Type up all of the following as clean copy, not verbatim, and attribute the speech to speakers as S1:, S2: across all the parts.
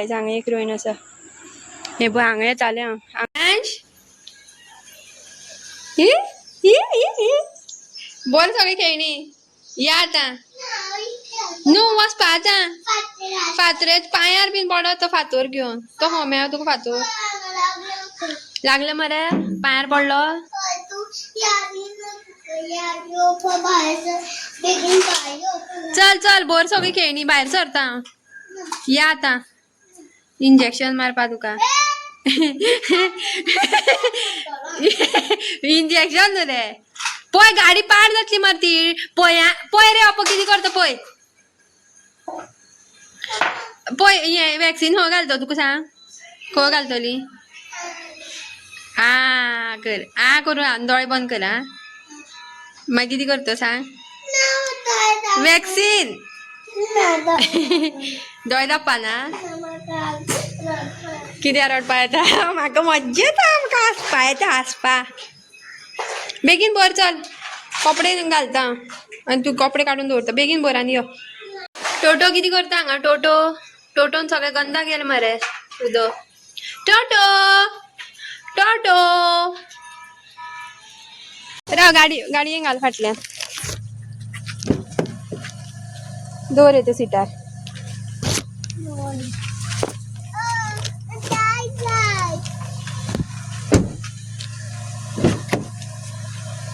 S1: Guys हांगा एक heroine आसा हे पळय हांगा येताले बोल सगळी खेळणी या आता नो वचपा आता फातरेत पांयार बीन पडत तो फातोर घेवन तो हो मेळ तुका फातोर लागले मरे पांयार पडलो चल चल बोर सगळी खेळणी भायर सरता या आता इंजेक्शन मारपा तुका इंजेक्शन न्हू रे पळय गाडी पाड जातली मर ती पळय पळय रे अप कितें करता पळय पळय हे वॅक्सीन खंय घालता तुका सांग खंय घालतली आ कर आ करून दोळे बंद कर आ मागीर कितें करता सांग वॅक्सीन दोळे धाप्पा ना कित्याक रडपा येता म्हाका मज्जा येता आमकां हांसपा येता हांसपा बेगीन भर चल कपडे घालता आनी तूं कपडे काडून दवरता बेगीन भर आनी यो टोटो कितें करता हांगा टोटो टोटोन सगळें गंदा गेलें मरे उदक टोटो टोटो राव गाडयेन घाल फाटल्यान दवर येते सिटार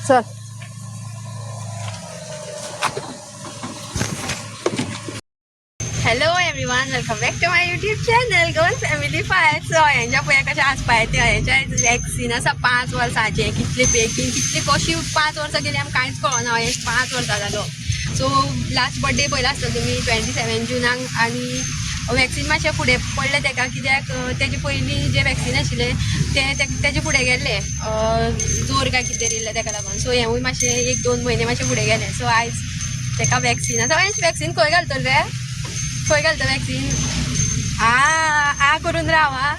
S1: चल hello everyone welcome back to my YouTube channel गोल फॅमिली फायर सो यांच्या पळय कशें आसपा येते यांच्या वॅक्सीन आसा 5 वर्सांचे कितले बेगीन कितली कशी 5 वर्सां गेली आमकां कांयच कळना हे 5 वर्सां जालो सो लास्ट बर्थडे पयला आसलो तुमी 27 जुनाक आनी वॅक्सीन मातशें फुडें पडलें तेका कित्याक तेजे पयलीं जे वॅक्सीन आशिल्ले तेजे फुडें गेल्ले जोर काय कितें येयल्लें तेका लागून सो हेंवूय मातशें 1-2 म्हयने मातशें फुडें गेलें सो आयज तेका वॅक्सीन आसा वॅक्सीन खंय घालतलो रे खंय घालता वॅक्सीन आ करून राव आ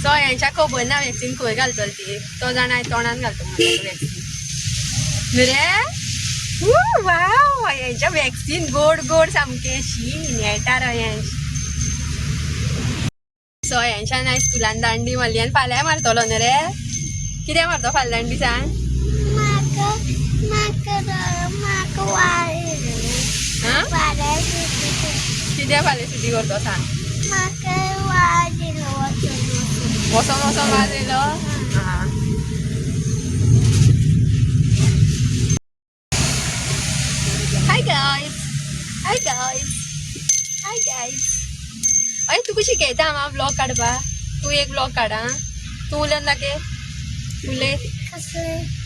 S1: सो हेंच्या खबर ना वॅक्सीन खंय घालतलो ती तो जाणा तोंडान घालता न्हू रे वाव हेंच्या वॅक्सीन गोड गोड सामकें शी नेटार हेंच सो हेंच्यान आयज स्कुलान दांडी मारली आनी फाल्यां मारतलो न्हू रे कितें मारतो फाल्यां दांडी सांग कित्याक फाल्यां सुटी करतो सांग वचोन वचोन वाज येयलो हाय गाइस अरे तू कशी शिकयता हांव ब्लॉग काडपा तू एक ब्लॉग काड आं तू उलोवन दाखय उलय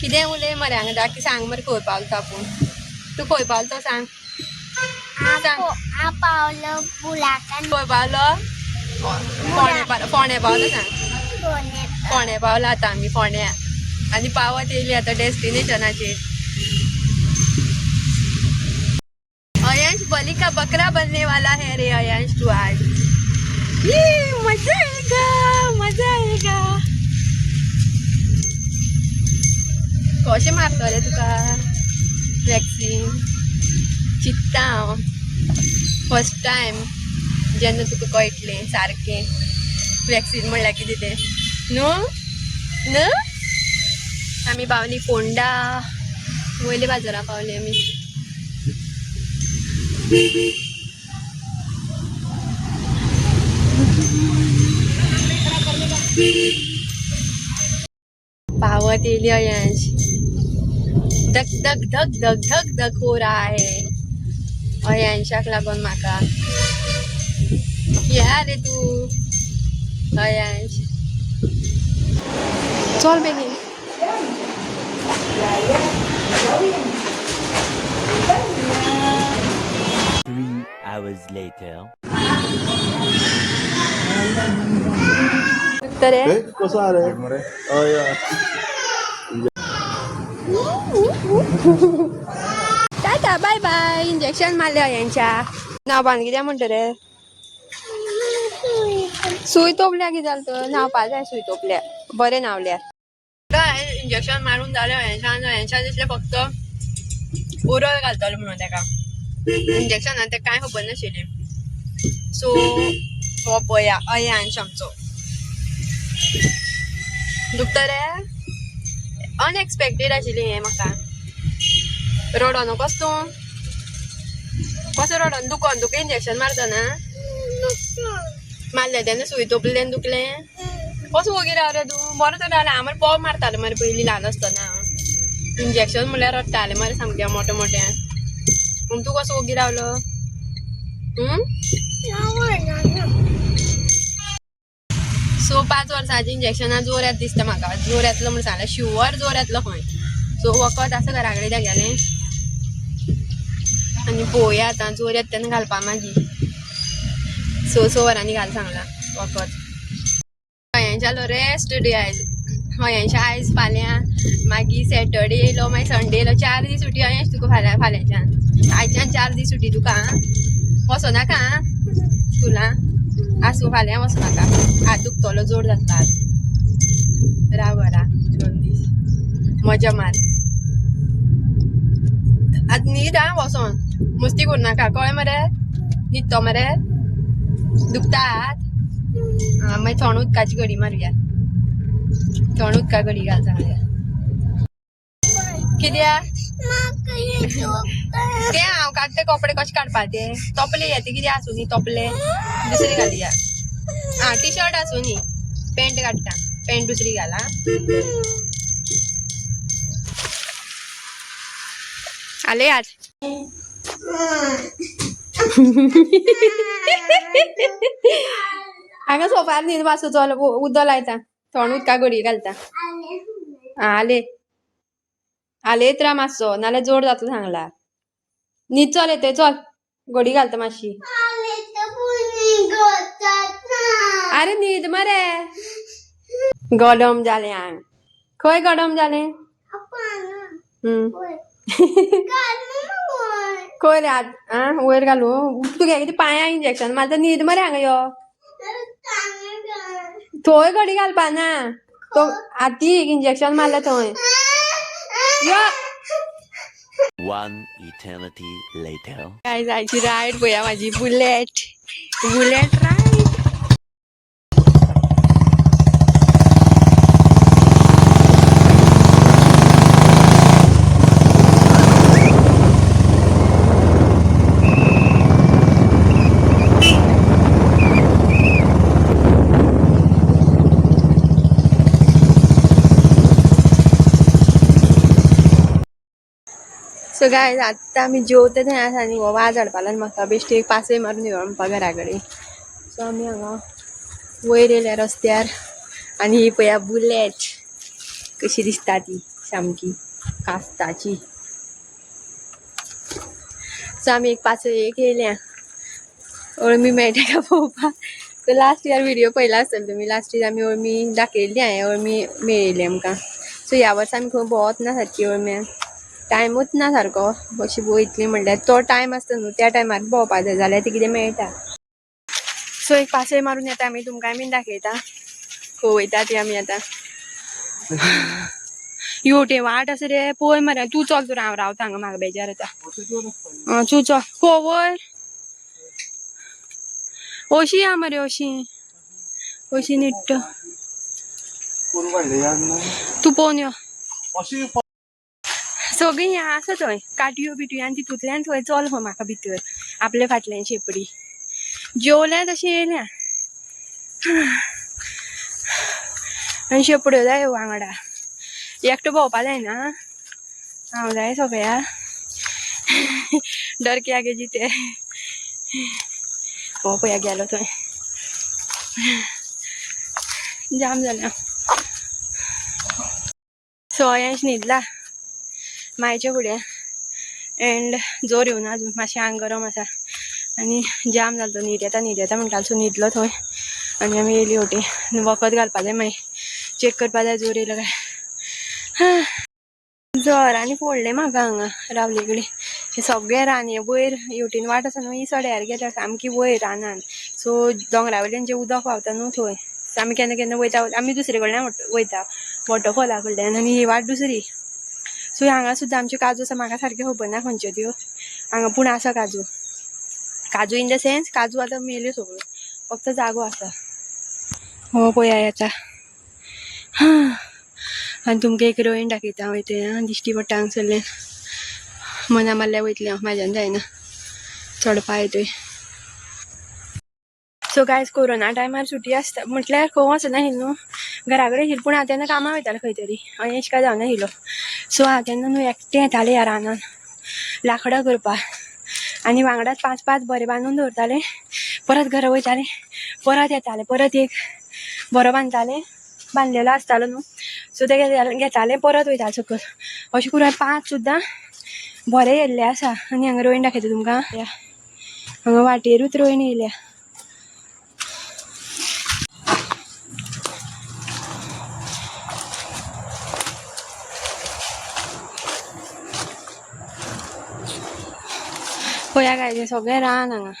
S1: कितें उलय मरे हांगा दाखय सांग मरे खंय पावलो आपूण तू खंय पावलो तो सांग
S2: पावलो बुलाकान
S1: खंय पावलो फोंड्या पावलो सांग फोंड्या पावलो आतां आमी फोंड्या आनी पावत येयली आतां डेस्टिनेशनाचेर अयांश बलि का बकरा बनने वाला है रे अयांश तू आज ये मजा आएगा कशें मारतो रे तुका वॅक्सीन चित्ता हांव फर्स्ट टायम जेन्ना तुका कळटलें सारकें वॅक्सीन म्हणल्यार कितें तें न्हू आमी पावली फोंडा वयले बाजारां पावली आमी पावत येयली अयांश धक धक धक धक धक धक हो रहा है अयांशाक लागून म्हाका या रे तू अयांश चल बेगीन
S3: hours later.
S1: तरे
S4: कसा रे
S1: टाटा बाय बाय इंजेक्शन मारले यांच्या नांवान कितें म्हणटा रे सुई तोपल्या कितें जालें तर न्हावपा जाय सुई तोपल्या बरें न्हावल्यार इंजेक्शन मारून जालें हेंच्या दिसलें फक्त ओरल घालतलो म्हणून तेका इंजेक्शनान तेका कांय खबर नाशिल्लें सो हो पया अयांश आमचो दुखता रे अनएक्सपेक्टेड आशिल्ली हें म्हाका रडो नकोस तूं कसो रडोन दुखोन तुका इंजेक्शन मारता ना मारलें तेन्ना सुय तोपली तेन्ना दुखलें कसो वगीर राव रे तूं बरो तर जालें हांव पॉप मारतालें मरे पयलीं ल्हान आसतना इंजेक्शन म्हणल्यार रडटालें मरे सामकें मोठें मोठें पूण तूं कसो वगीर रावलो सो 5 वर्सांची इंजेक्शनां जोर येता दिसता म्हाका जोर येतलो म्हण सांगलें शुअर जोर येतलो खंय सो वखद आसा घरा कडेन दागेलें आनी पळोवया आतां जोर येता तेन्ना घालपा मागीर 6 वरांनी घाल सांगलां वखद हयांच्यालो रेस्ट डे आयज हयांच्या आयज फाल्यां मागीर सॅटर्डे येयलो मागीर संडे येयलो 4 दीस सुटी हयांच तुका फाल्यांच्यान आयच्यान 4 दीस सुटी तुका वचनाका स्कुलां आसूं फाल्यां वचनाका हात दुखतलो जोर जाता आज राव घरा 2 दीस मजा मार आतां न्हीद आं वचोन मस्ती करूं नाका कळ्ळें मरे न्हिदतो मरे दुखता हात मागीर थंड उदकाची घडी मारया थंड उदका घडी घाल सांगल्या कित्याक ते हांव काडटे कपडे कशे काडपा ते तोपले येते कितें आसूं न्ही तोपले दुसरी घालया टी शर्ट आसूं न्ही पॅन्ट काडटा पॅन्ट दुसरी घाल आले आज हांगा सोफार न्हीद वाचू चल उदक लायता थंड उदका घडी घालता आले आलेत राव मातसो नाल्यार जोर जातलो सांगला न्हीद चल येते चल घडी घालता मातशी अरे न्हीद मरे गरम जालें आंग खंय गरम जालें खंय रे आं वयर घालू तुगे कितें पांयां इंजेक्शन मारता न्हीद मरे हांगा यो थंय घडी घालपा ना तो हातीक इंजेक्शन मारलें थंय यो
S3: One eternity later.
S1: काय जायची रायड पळया माझी bullet bullet ride so guys आतां आमी जेवता थंय आसा आनी हो वाज हाडपा लागलो म्हाका बेश्टी एक पासय मारून येवं म्हणपा घरा कडेन सो आमी हांगा वयर येयल्या रस्त्यार आनी ही पळया बुलेट कशी दिसता ती कास्ताची सो आमी एक पासयेक येयल्या अळमी मेळटा काय पळोवपाक तो लास्ट इयर व्हिडिओ पयला आसतलो तुमी लास्ट इयर आमी अळमी दाखयल्ली हांवें अळमी मेळयली आमकां सो ह्या वर्सा आमी खंय भोंवत ना सारकी अळम्यान टायमूच ना सारको अशी वयतली म्हणल्यार तो टायम आसता न्हू त्या टायमार भोंवपा जाय जाल्यार ती कितें मेळटा सो एक पासय मारून येता आमी तुमकां बीन दाखयता खंय वयता ती आमी आतां योटे वाट आसा रे पळय मरे तूं चल तर हांव रावता हांगा म्हाका बेजार येता तूं चल खंय वयर अशी या मरे अशी नीट तूं पळोवन यो सगळीं हें आसा थंय काटयो बिटयो आनी तितूंतल्यान थंय चल खंय म्हाका भितर आपले फाटल्यान शेपडी जेवल्या तशें येयल्या आनी शेपड्यो जाय वांगडा एकटो भोंवपा जायना हांव जाय सगळ्या डर के आगे जिते हो पळया गेलो थंय जाम जाल्या सो हयांश न्हिदला मायच्या फुडें एंड जोर येवना अजून मातशें आंग गरम आसा आनी जाम जालो न्हीद येता म्हणटालो सो न्हिदलो थंय आनी आमी येयली होटी वखद घालपा जाय मागीर चेक करपा जाय जोर येयलो काय जोरांनी फोडलें म्हाका हांगा रावले कडेन हे सगळे रान हे वयर हेवटेन वाट आसा न्हू ही सड्यार गेल्या सामकी वयर रानान सो दोंगरा वयल्यान जें उदक व्हांवता न्हू थंय सो आमी केन्ना केन्ना वयता आमी दुसरे कडल्यान वयता वॉटरफॉला कडल्यान आनी ही वाट दुसरी सो हांगा सुद्दां आमच्यो काजू आसा म्हाका सारकें खबर ना खंयच्यो त्यो हांगा पूण आसा काजू इन द सेन्स काजू आतां मेल्यो सगळ्यो फक्त जागो आसा हो पळया येता आनी तुमकां एक रोयन दाखयता हांव तें दिश्टी पडटा हांगसरल्यान मना मारल्यार वयतलें हांव म्हाज्यान जायना चडपा येतोय सो गायज कोरोना टायमार सुटी आसता म्हटल्यार खंय वचना आशिल्ली न्हू घरा कडेन आशिल्ली पूण हांव तेन्ना कामां वयतालें खंय तरी अयेश काय जावना आशिल्लो सो हांव तेन्ना न्हू एकटें येतालें ह्या रानान लाकडां करपाक आनी वांगडाच 5-5 बरें बांदून दवरतालें परत घरा वयतालें परत येतालें परत एक बरो बांदलेलो आसतालो न्हू सो ते घेतालें परत वयतालें सकयल अशें करून 5 सुद्दां बरें येयल्ले आसा आनी हांगा रोयन दाखयता तुमकां हांगा वाटेरूच रोयन येयल्या पळया गाय सगळें रान हांगा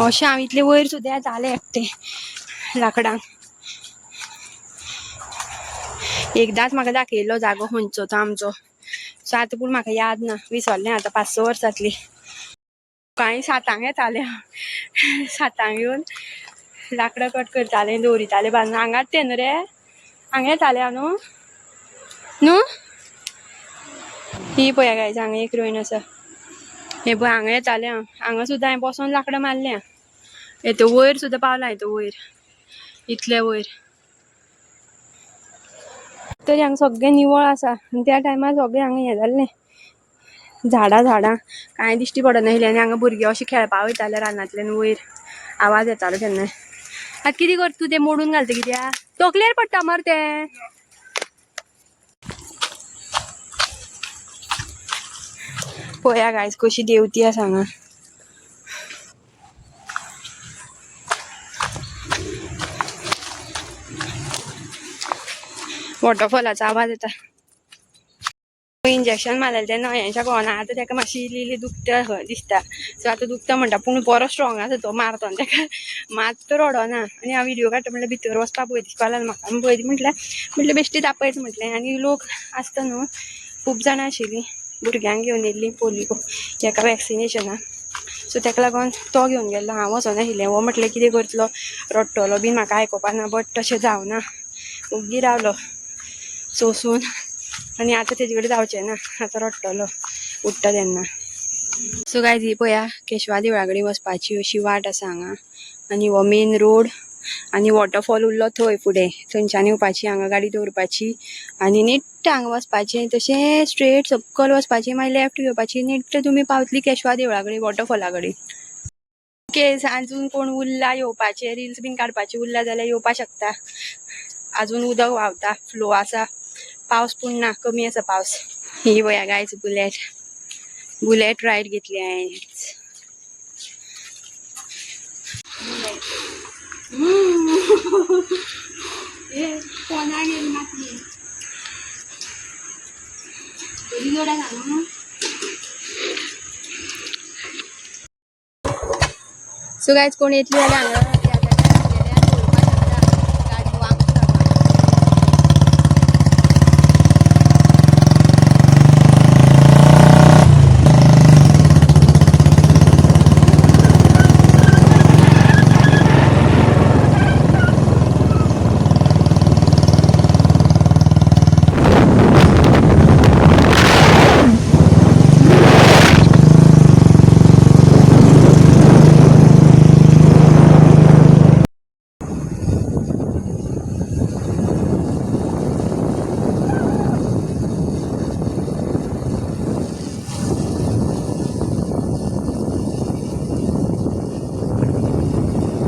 S1: अशें हांव इतले वयर सुद्दां येतालें एकटें लाकडांक एकदांच म्हाका दाखयल्लो जागो खंयचो तो आमचो सो आतां पूण म्हाका याद ना विसरलें आतां 5-6 वर्सां जातलीं कांय 7 येतालें हांव 7 येवन लाकडां कट करतालें दवरितालें बांदून हांगाच तें न्हू रे हांगा येतालें हांव न्हू ही पळया गायज हांगा एक रोयन आसा हे पळय हांगा येतालें हांगा सुद्दां हांवें बसोन लाकडां मारल्या येतो वयर सुद्दां पावला येतो वयर इतले वयर तरी हांगा सगळें निवळ आसा आनी त्या टायमार सगळें हांगा हें जाल्लें झाडां कांय दिश्टी पडना आशिल्लें आनी हांगा भुरगे अशें खेळपा वयताले रानांतल्यान वयर आवाज येतालो केन्नाय आतां कितें करता तूं तें मोडून घालता कित्याक तकलेर पडटा मरे तें पळया गायज कशी देवती आसा हांगा वॉटरफॉलाचो आवाज येता इंजेक्शन मारलेलें तेन्ना अयनशा कळना आतां तेका मातशी इल्ली दुखता दिसता सो आतां दुखता म्हणटा पूण बरो स्ट्रॉंग आसा तो मारतो आनी तेका मात रडना आनी हांव व्हिडिओ काडटा म्हणल्यार भितर वचपाक पळय दिसपाक लागलें म्हाका पळय म्हटल्यार बेश्टी दापयत म्हटलें आनी लोक आसता न्हू खूब जाणां आशिल्लीं भुरग्यांक घेवन येयल्लीं पोलिओ हेका वॅक्सिनेशनाक सो तेका लागोन तो घेवन गेल्लो हांव वचना आशिल्लें हो म्हटलें कितें करतलो रडटलो बीन म्हाका आयकोपाना बट तशें जावना ओग्गी रावलो सोंसून आनी आतां तेजे कडेन जावचें ना आतां रडटलो उठ्ठा तेन्ना सो गायज ही पळया केशवा देवळा कडेन वचपाची अशी वाट आसा हांगा आनी हो मेन रोड आनी वॉटरफॉल उरलो थंय फुडें थंयच्यान येवपाची हांगा गाडी दवरपाची आनी नीट हांगा वचपाचें तशें स्ट्रेट सकयल वचपाचें मागीर लेफ्ट घेवपाची नीट तुमी पावतली केशवा देवळा कडेन वॉटरफॉला कडेन केस आजून कोण उरला येवपाचे रिल्स बीन काडपाचे उरला जाल्यार येवपाक शकता अजून उदक व्हांवता फ्लो आसा पावस पूण ना कमी आसा पावस ही पळया गायज बुलेट रायड घेतली हांवें सो गायज कोण येतली जाल्यार हांगा